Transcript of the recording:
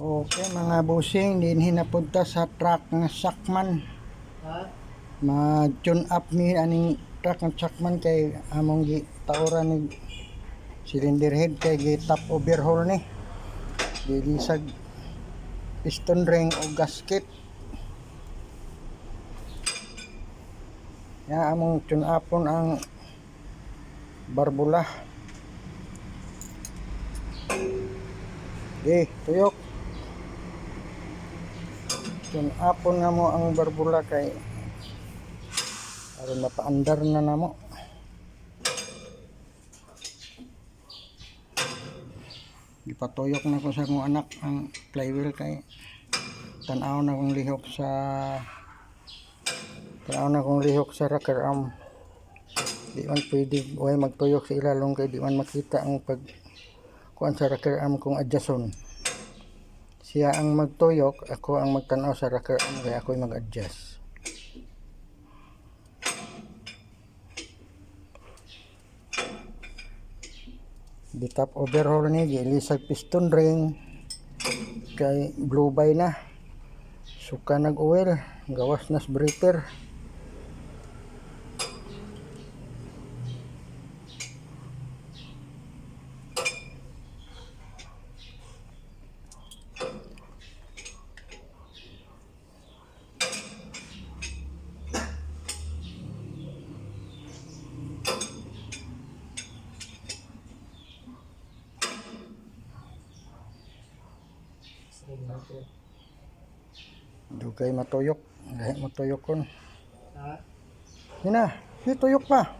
Okay mga busing, din hinapunta sa truck ng Sakman. Ma-tune up mi aning truck ng Sakman kay among gi tauran ni cylinder head kay gi top overhaul ni. Dilisag piston ring o gasket. Ya among tune upon ang barbula. Tuyok. Tune upon nga mo ang barbula kay aron mapaandar na namo. Ipatuyok na ko sa akong anak ang flywheel kay tanaw na kong lihok sa rocker arm. Di man pwede way magtuyok sa ilalong kay di man makita ang pag kuan sa rocker arm kung adjuston. Siya ang magtuyok, ako ang magtanaw sa rocker arm kay ako'y mag-adjust. Di top overhaul ni gilisag piston ring kay blue by na. Suka nag-oil, gawas nas breather. Dugay matuyok, lahi matuyok kon. Hina, tuyok pa.